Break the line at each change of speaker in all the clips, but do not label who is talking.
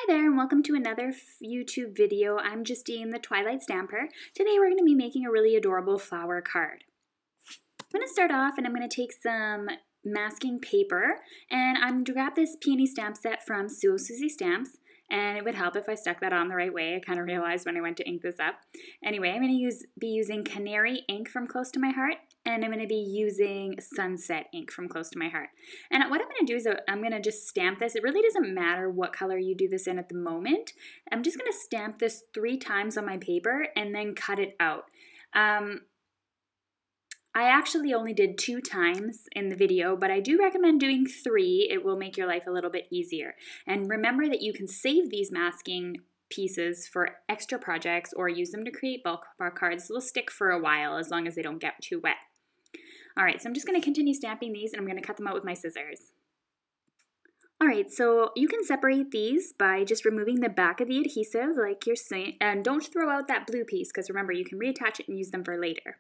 there and welcome to another YouTube video. I'm Justine, the Twilight Stamper. Today we're going to be making a really adorable flower card. I'm going to start off and I'm going to take some masking paper and I'm going to grab this Peony stamp set from Suzy Stamps, and it would help if I stuck that on the right way. I kind of realized when I went to ink this up. Anyway, I'm going to be using Canary ink from Close to My Heart, and I'm going to be using Sunset ink from Close to My Heart. And what I'm going to do is I'm going to just stamp this. It really doesn't matter what color you do this in at the moment. I'm just going to stamp this 3 times on my paper and then cut it out. I actually only did 2 times in the video, but I do recommend doing 3. It will make your life a little bit easier. And remember that you can save these masking pieces for extra projects or use them to create bulk bar cards. They'll stick for a while as long as they don't get too wet. Alright, so I'm just going to continue stamping these and I'm going to cut them out with my scissors. Alright, so you can separate these by just removing the back of the adhesive like you're saying, and don't throw out that blue piece because remember you can reattach it and use them for later.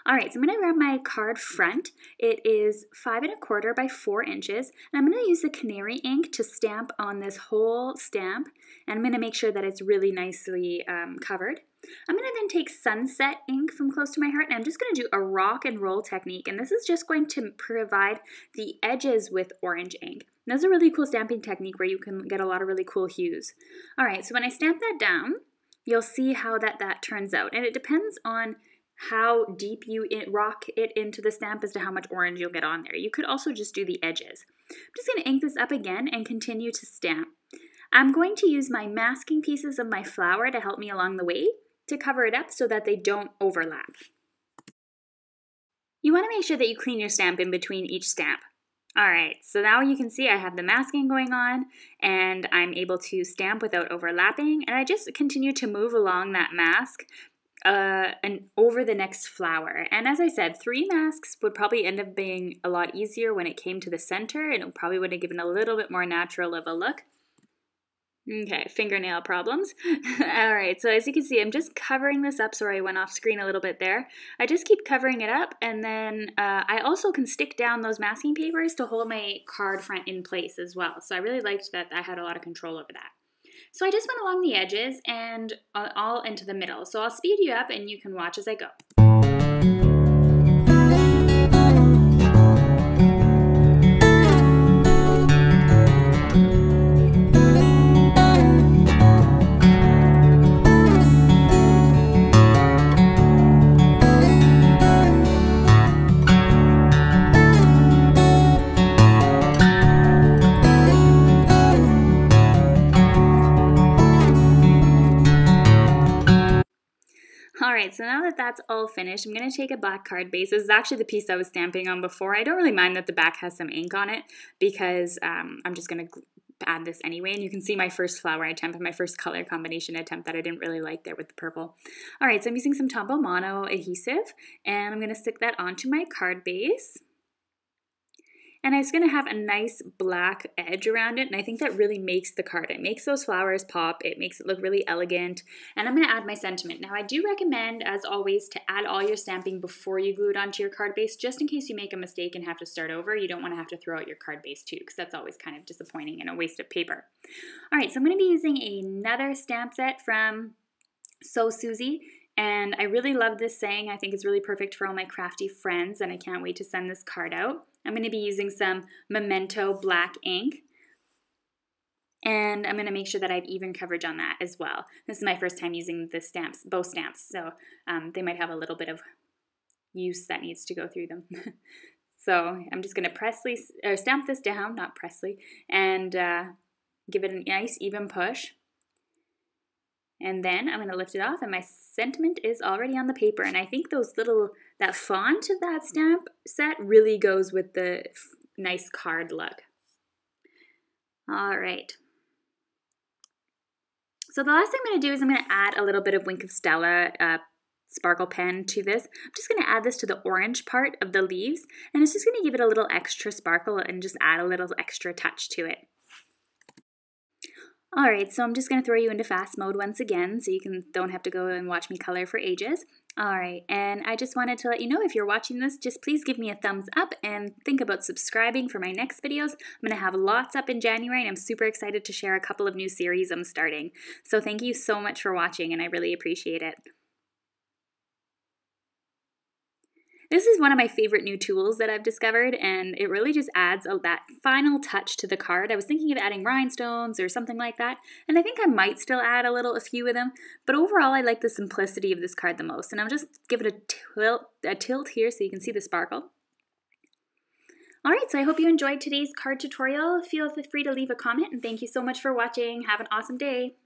Alright, so I'm going to grab my card front. It is 5 1/4 by 4 inches, and I'm going to use the Canary ink to stamp on this whole stamp, and I'm going to make sure that it's really nicely covered. I'm going to then take Sunset ink from Close to My Heart, and I'm just going to do a rock and roll technique, and this is just going to provide the edges with orange ink. And that's a really cool stamping technique where you can get a lot of really cool hues. Alright, so when I stamp that down, you'll see how that turns out, and it depends on how deep you rock it into the stamp as to how much orange you'll get on there. You could also just do the edges. I'm just going to ink this up again and continue to stamp. I'm going to use my masking pieces of my flower to help me along the way, to cover it up so that they don't overlap. You want to make sure that you clean your stamp in between each stamp. Alright, so now you can see I have the masking going on and I'm able to stamp without overlapping, and I just continue to move along that mask and over the next flower. And as I said, 3 masks would probably end up being a lot easier when it came to the center, and it probably would have given a little bit more natural of a look. Okay, fingernail problems. Alright, so as you can see, I'm just covering this up. Sorry, I went off screen a little bit there. I just keep covering it up, and then I also can stick down those masking papers to hold my card front in place as well. So I really liked that I had a lot of control over that. So I just went along the edges and all into the middle. So I'll speed you up and you can watch as I go. Alright, so now that that's all finished, I'm going to take a black card base. This is actually the piece I was stamping on before. I don't really mind that the back has some ink on it because I'm just going to add this anyway. And you can see my first flower attempt, my first color combination attempt that I didn't really like there with the purple. Alright, so I'm using some Tombow Mono adhesive, and I'm going to stick that onto my card base. And it's going to have a nice black edge around it, and I think that really makes the card. It makes those flowers pop, it makes it look really elegant, and I'm going to add my sentiment. Now I do recommend, as always, to add all your stamping before you glue it onto your card base, just in case you make a mistake and have to start over. You don't want to have to throw out your card base too, because that's always kind of disappointing and a waste of paper. Alright, so I'm going to be using another stamp set from Suzy. And I really love this saying. I think it's really perfect for all my crafty friends, and I can't wait to send this card out. I'm going to be using some Memento black ink, and I'm going to make sure that I have even coverage on that as well. This is my first time using the stamps, both stamps, so they might have a little bit of use that needs to go through them. So I'm just going to stamp this down, not Presley, and give it a nice even push. And then I'm going to lift it off, and my sentiment is already on the paper. And I think that font of that stamp set really goes with the nice card look. All right. So the last thing I'm going to do is I'm going to add a little bit of Wink of Stella sparkle pen to this. I'm just going to add this to the orange part of the leaves, and it's just going to give it a little extra sparkle and just add a little extra touch to it. Alright, so I'm just going to throw you into fast mode once again so you don't have to go and watch me color for ages. All right, and I just wanted to let you know, if you're watching this, just please give me a thumbs up and think about subscribing for my next videos. I'm going to have lots up in January, and I'm super excited to share a couple of new series I'm starting. So thank you so much for watching, and I really appreciate it. This is one of my favorite new tools that I've discovered, and it really just adds that final touch to the card. I was thinking of adding rhinestones or something like that, and I think I might still add a few of them, but overall I like the simplicity of this card the most, and I'll just give it a tilt here so you can see the sparkle. Alright, so I hope you enjoyed today's card tutorial. Feel free to leave a comment, and thank you so much for watching. Have an awesome day!